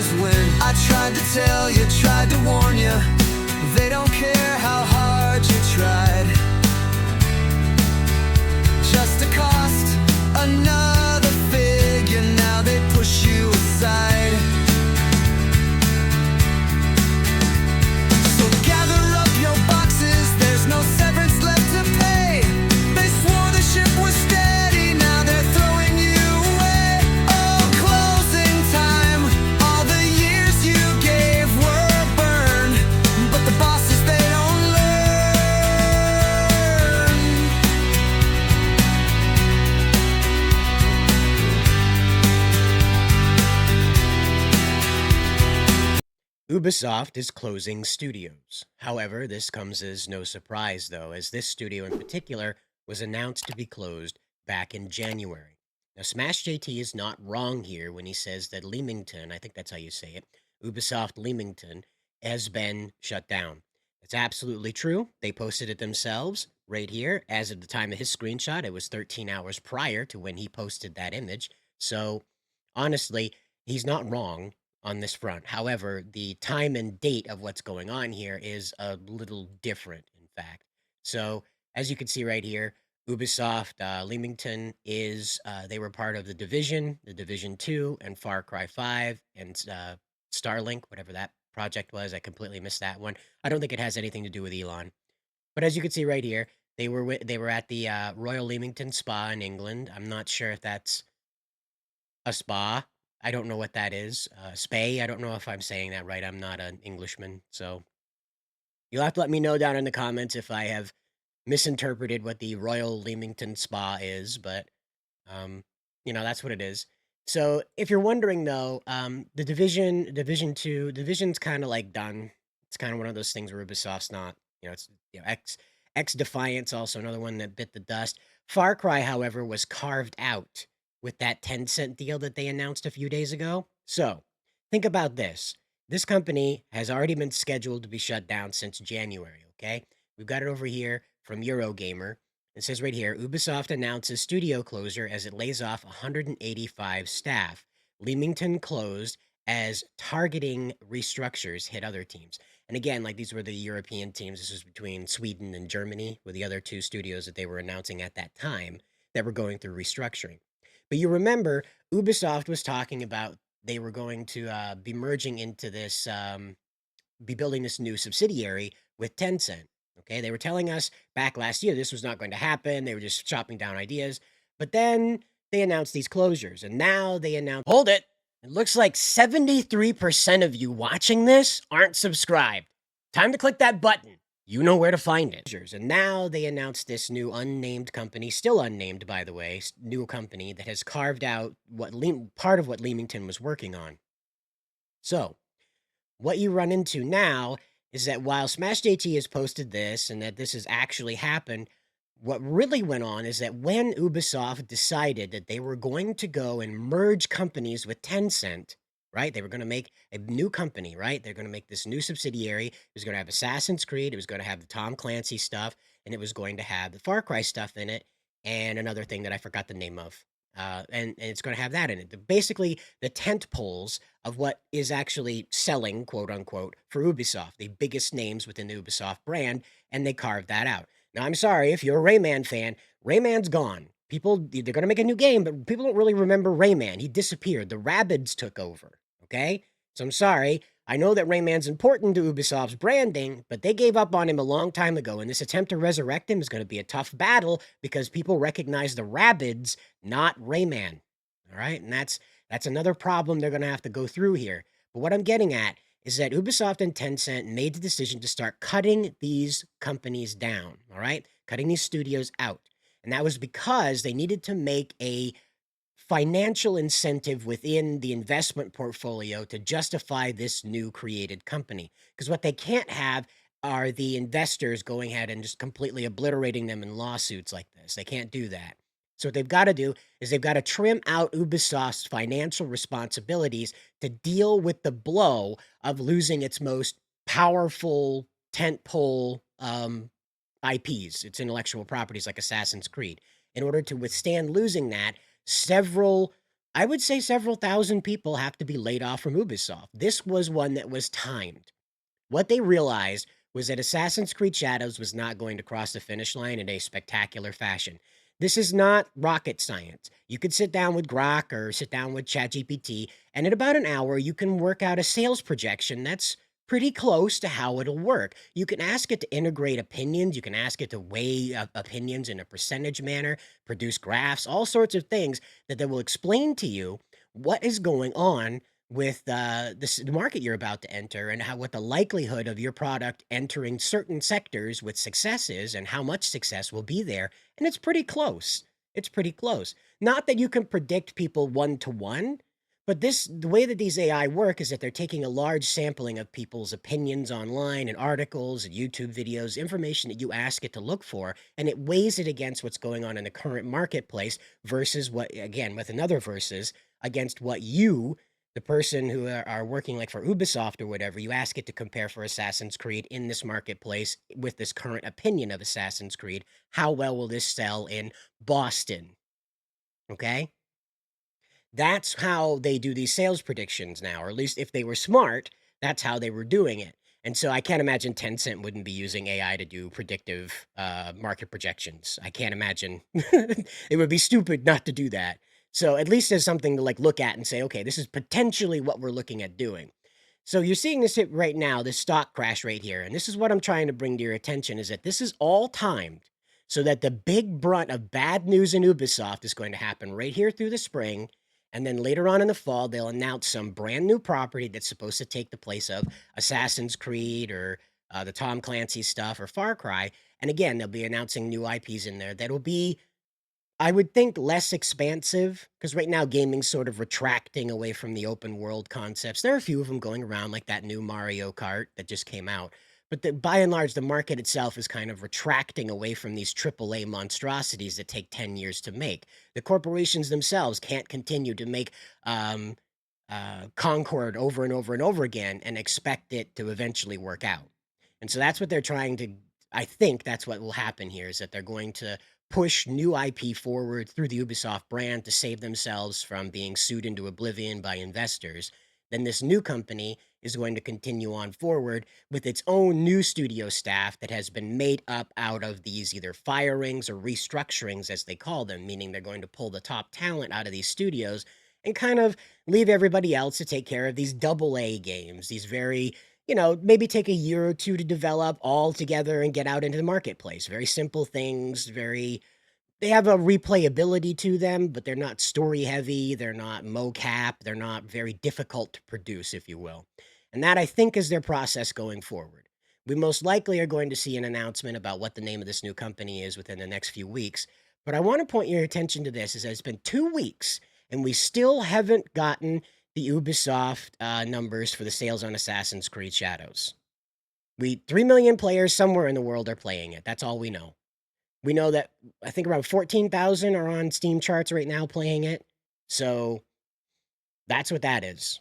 tears when I tried to tell you, tried to warn you. They don't care how hard you tried. Just a cost, another figure, now they push you aside. So gather up your boxes, there's no severance left to pay. They swore the ship was steady, now they're throwing you away. Oh, closing time, all the years you gave were burned. But the bosses, they don't learn. Ubisoft is closing studios. However, this comes as no surprise, though, as this studio in particular was announced to be closed back in January. Now, Smash JT is not wrong here when he says that Leamington, I think that's how you say it, Ubisoft Leamington, has been shut down. It's absolutely true. They posted it themselves right here. As of the time of his screenshot, it was 13 hours prior to when he posted that image. So, honestly, he's not wrong on this front. However, the time and date of what's going on here is a little different, in fact. So, as you can see right here, Ubisoft Leamington is, they were part of the Division 2, and Far Cry 5, and Starlink, whatever that project was. I completely missed that one. I don't think it has anything to do with Elon. But as you can see right here, they were at the Royal Leamington Spa in England. I'm not sure if that's a spa. I don't know what that is. Spay. I don't know if I'm saying that right. I'm not an Englishman, so you'll have to let me know down in the comments if I have misinterpreted what the Royal Leamington Spa is, but that's what it is. So if you're wondering though, the Division 2, Division's kind of like done. It's kind of one of those things where Ubisoft's not, it's X Defiance, also another one that bit the dust. Far Cry, however, was carved out with that Tencent deal that they announced a few days ago. So think about this. This company has already been scheduled to be shut down since January, okay? We've got it over here from Eurogamer. It says right here, Ubisoft announces studio closure as it lays off 185 staff. Leamington closed as targeting restructures hit other teams. And again, like these were the European teams. This was between Sweden and Germany were the other two studios that they were announcing at that time that were going through restructuring. But you remember, Ubisoft was talking about they were going to be merging into this, be building this new subsidiary with Tencent. Okay, they were telling us back last year this was not going to happen. They were just chopping down ideas. But then they announced these closures, and now they announced, hold it, it looks like 73% of you watching this aren't subscribed. Time to click that button. You know where to find it. And now they announced this new unnamed company, still unnamed, by the way, new company that has carved out part of what Leamington was working on. So, what you run into now is that while Smash JT has posted this and that this has actually happened, what really went on is that when Ubisoft decided that they were going to go and merge companies with Tencent, right? They were going to make a new company, right? They're going to make this new subsidiary. It was going to have Assassin's Creed. It was going to have the Tom Clancy stuff, and it was going to have the Far Cry stuff in it, and another thing that I forgot the name of. And it's going to have that in it. Basically, the tent poles of what is actually selling, quote unquote, for Ubisoft, the biggest names within the Ubisoft brand, and they carved that out. Now, I'm sorry, if you're a Rayman fan, Rayman's gone. People, they're going to make a new game, but people don't really remember Rayman. He disappeared. The Rabbids took over, okay? So I'm sorry. I know that Rayman's important to Ubisoft's branding, but they gave up on him a long time ago, and this attempt to resurrect him is going to be a tough battle because people recognize the Rabbids, not Rayman, all right? And that's another problem they're going to have to go through here. But what I'm getting at is that Ubisoft and Tencent made the decision to start cutting these companies down, all right? Cutting these studios out. And that was because they needed to make a financial incentive within the investment portfolio to justify this new created company. Because what they can't have are the investors going ahead and just completely obliterating them in lawsuits like this. They can't do that. So what they've got to do is they've got to trim out Ubisoft's financial responsibilities to deal with the blow of losing its most powerful tentpole IPs, its intellectual properties like Assassin's Creed. In order to withstand losing that, several I would say several thousand people have to be laid off from Ubisoft. This was one that was timed. What they realized was that Assassin's Creed Shadows was not going to cross the finish line in a spectacular fashion. This is not rocket science. You could sit down with Grok or sit down with ChatGPT, and in about an hour, you can work out a sales projection that's pretty close to how it'll work. You can ask it to integrate opinions, you can ask it to weigh opinions in a percentage manner, produce graphs, all sorts of things that they will explain to you what is going on with the market you're about to enter and how what the likelihood of your product entering certain sectors with success is and how much success will be there. And it's pretty close. It's pretty close. Not that you can predict people one to one, but the way that these AI work is that they're taking a large sampling of people's opinions online and articles and YouTube videos, information that you ask it to look for, and it weighs it against what's going on in the current marketplace versus what, again, with another versus against what you, the person who are working like for Ubisoft or whatever, you ask it to compare for Assassin's Creed in this marketplace with this current opinion of Assassin's Creed. How well will this sell in Boston? Okay. That's how they do these sales predictions now, or at least if they were smart, that's how they were doing it. And so I can't imagine Tencent wouldn't be using AI to do predictive market projections. I can't imagine. It would be stupid not to do that. So at least there's something to like look at and say, okay, this is potentially what we're looking at doing. So you're seeing this hit right now, this stock crash right here. And this is what I'm trying to bring to your attention is that this is all timed so that the big brunt of bad news in Ubisoft is going to happen right here through the spring. And then later on in the fall, they'll announce some brand new property that's supposed to take the place of Assassin's Creed or the Tom Clancy stuff or Far Cry. And again, they'll be announcing new IPs in there that'll be, I would think, less expansive because right now gaming's sort of retracting away from the open world concepts. There are a few of them going around, like that new Mario Kart that just came out. But by and large, the market itself is kind of retracting away from these AAA monstrosities that take 10 years to make. The corporations themselves can't continue to make um, Concord over and over and over again and expect it to eventually work out. And so that's what they're trying to, I think that's what will happen here is that they're going to push new IP forward through the Ubisoft brand to save themselves from being sued into oblivion by investors. Then this new company is going to continue on forward with its own new studio staff that has been made up out of these either firings or restructurings, as they call them, meaning they're going to pull the top talent out of these studios and kind of leave everybody else to take care of these double A games, these very, maybe take a year or two to develop all together and get out into the marketplace. Very simple things, they have a replayability to them, but they're not story heavy, they're not mocap, they're not very difficult to produce, if you will. And that I think is their process going forward. We most likely are going to see an announcement about what the name of this new company is within the next few weeks. But I want to point your attention to this is that it's been 2 weeks and we still haven't gotten the Ubisoft numbers for the sales on Assassin's Creed Shadows. 3 million players somewhere in the world are playing it. That's all we know. We know that I think around 14,000 are on Steam charts right now playing it. So that's what that is.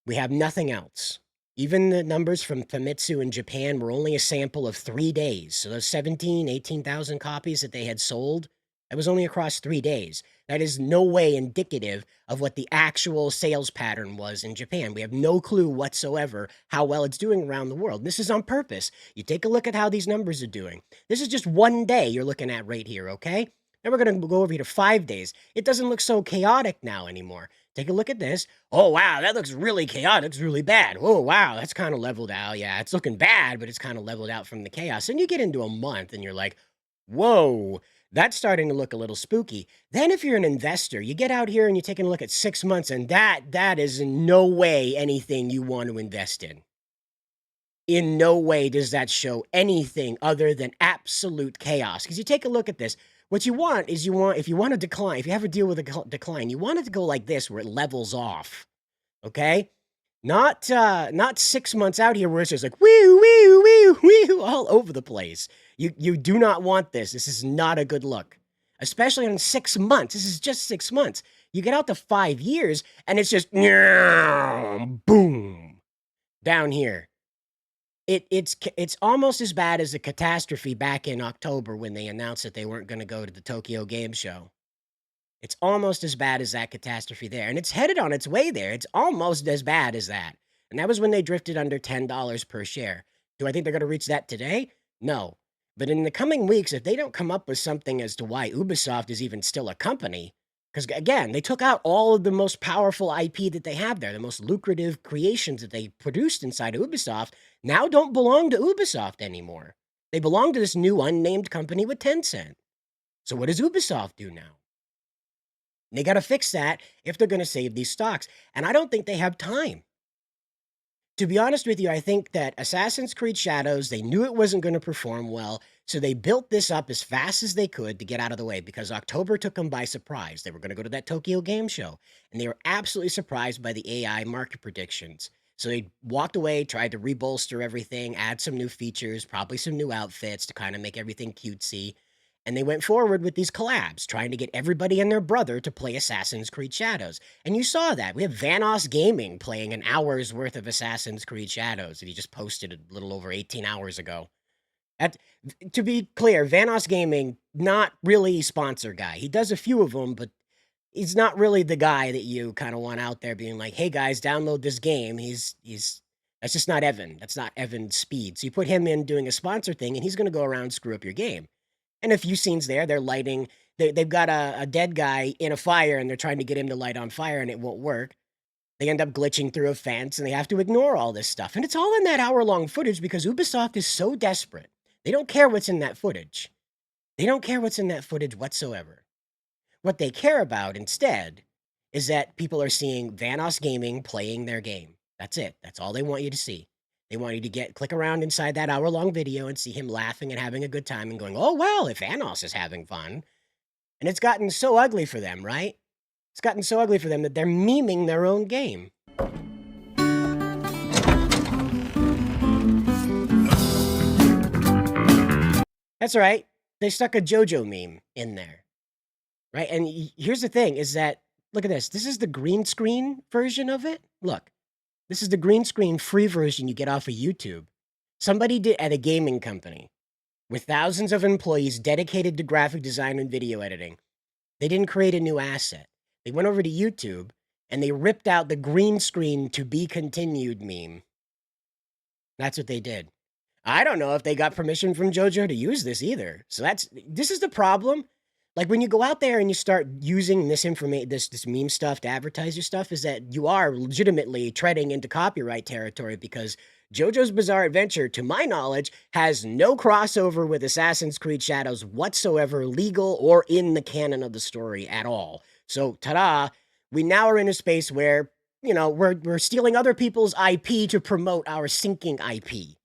We have nothing else. Even the numbers from Famitsu in Japan were only a sample of 3 days. So those 17, 18,000 copies that they had sold, that was only across 3 days. That is no way indicative of what the actual sales pattern was in Japan. We have no clue whatsoever how well it's doing around the world. This is on purpose. You take a look at how these numbers are doing. This is just one day you're looking at right here, okay? Now we're going to go over here to 5 days. It doesn't look so chaotic now anymore. Take a look at this. Oh, wow, that looks really chaotic. It's really bad. Oh, wow, that's kind of leveled out. Yeah, it's looking bad, but it's kind of leveled out from the chaos. And you get into a month and you're like, whoa, that's starting to look a little spooky. Then if you're an investor, you get out here and you're taking a look at 6 months and that is in no way anything you want to invest in. In no way does that show anything other than absolute chaos. Because you take a look at this, what you want is if you want to decline, if you have a deal with a decline, you want it to go like this where it levels off. Okay? Not 6 months out here where it's just like wee wee wee wee all over the place. You do not want this. This is not a good look. Especially in 6 months. This is just 6 months. You get out to 5 years and it's just boom down here. It's almost as bad as the catastrophe back in October when they announced that they weren't going to go to the Tokyo Game Show. It's almost as bad as that catastrophe there, and it's headed on its way there. It's almost as bad as that. And that was when they drifted under $10 per share. Do I think they're going to reach that today? No. But in the coming weeks, if they don't come up with something as to why Ubisoft is even still a company, because again, they took out all of the most powerful IP that they have there, the most lucrative creations that they produced inside of Ubisoft, now don't belong to Ubisoft anymore. They belong to this new unnamed company with Tencent. So what does Ubisoft do now? They got to fix that if they're going to save these stocks. And I don't think they have time. To be honest with you, I think that Assassin's Creed Shadows, they knew it wasn't going to perform well, so they built this up as fast as they could to get out of the way because October took them by surprise. They were going to go to that Tokyo Game Show, and they were absolutely surprised by the AI market predictions. So they walked away, tried to rebolster everything, add some new features, probably some new outfits to kind of make everything cutesy. And they went forward with these collabs, trying to get everybody and their brother to play Assassin's Creed Shadows. And you saw that. We have Vanoss Gaming playing an hour's worth of Assassin's Creed Shadows that he just posted a little over 18 hours ago. To be clear, Vanoss Gaming, not really a sponsor guy. He does a few of them, but he's not really the guy that you kind of want out there being like, hey guys, download this game. That's just not Evan. That's not Evan's speed. So you put him in doing a sponsor thing, and he's going to go around and screw up your game. And a few scenes there, they're lighting, they've got a dead guy in a fire and they're trying to get him to light on fire and it won't work. They end up glitching through a fence and they have to ignore all this stuff. And it's all in that hour-long footage because Ubisoft is so desperate. They don't care what's in that footage. They don't care what's in that footage whatsoever. What they care about instead is that people are seeing Vanoss Gaming playing their game. That's it. That's all they want you to see. They want you to click around inside that hour-long video and see him laughing and having a good time and going, oh, well, if Vanoss is having fun. And it's gotten so ugly for them, right? It's gotten so ugly for them that they're memeing their own game. That's right. They stuck a JOJO meme in there, right? And here's the thing is that, look at this. This is the green screen version of it. Look. This is the green screen free version you get off of YouTube. Somebody did at a gaming company with thousands of employees dedicated to graphic design and video editing. They didn't create a new asset. They went over to YouTube and they ripped out the green screen to be continued meme. That's what they did. I don't know if they got permission from JoJo to use this either. So this is the problem. Like when you go out there and you start using this information, this meme stuff to advertise your stuff, is that you are legitimately treading into copyright territory because JoJo's Bizarre Adventure, to my knowledge, has no crossover with Assassin's Creed Shadows whatsoever, legal or in the canon of the story at all. So, ta-da, we now are in a space where, you know, we're stealing other people's IP to promote our sinking IP.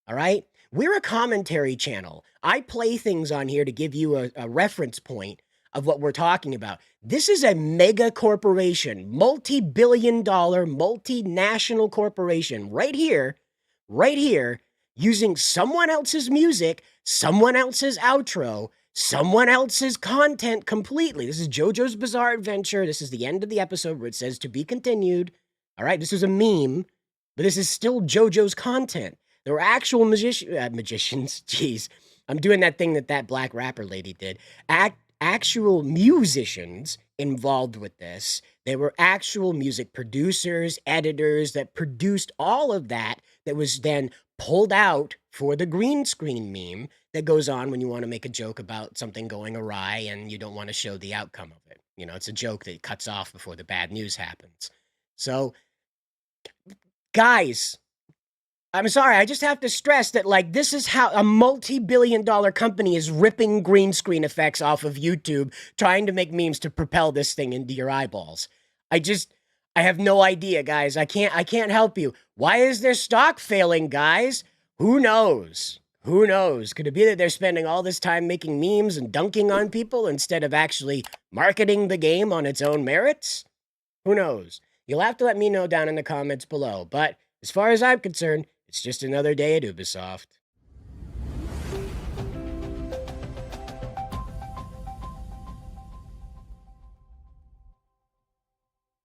All right? We're a commentary channel. I play things on here to give you a reference point of what we're talking about. This is a mega corporation, multi-billion dollar, multinational corporation right here, using someone else's music, someone else's outro, someone else's content completely. This is JoJo's Bizarre Adventure. This is the end of the episode where it says to be continued. All right, this is a meme, but this is still JoJo's content. There were actual magicians. Jeez, I'm doing that thing that black rapper lady did. Actual musicians involved with this. There were actual music producers, editors that produced all of that was then pulled out for the green screen meme that goes on when you want to make a joke about something going awry and you don't want to show the outcome of it. You know, it's a joke that cuts off before the bad news happens. So, guys, I'm sorry, I just have to stress that, like, this is how a multi-billion-dollar company is ripping green screen effects off of YouTube, trying to make memes to propel this thing into your eyeballs. I have no idea, guys. I can't help you. Why is their stock failing, guys? Who knows? Who knows? Could it be that they're spending all this time making memes and dunking on people instead of actually marketing the game on its own merits? Who knows? You'll have to let me know down in the comments below, but as far as I'm concerned, it's just another day at Ubisoft.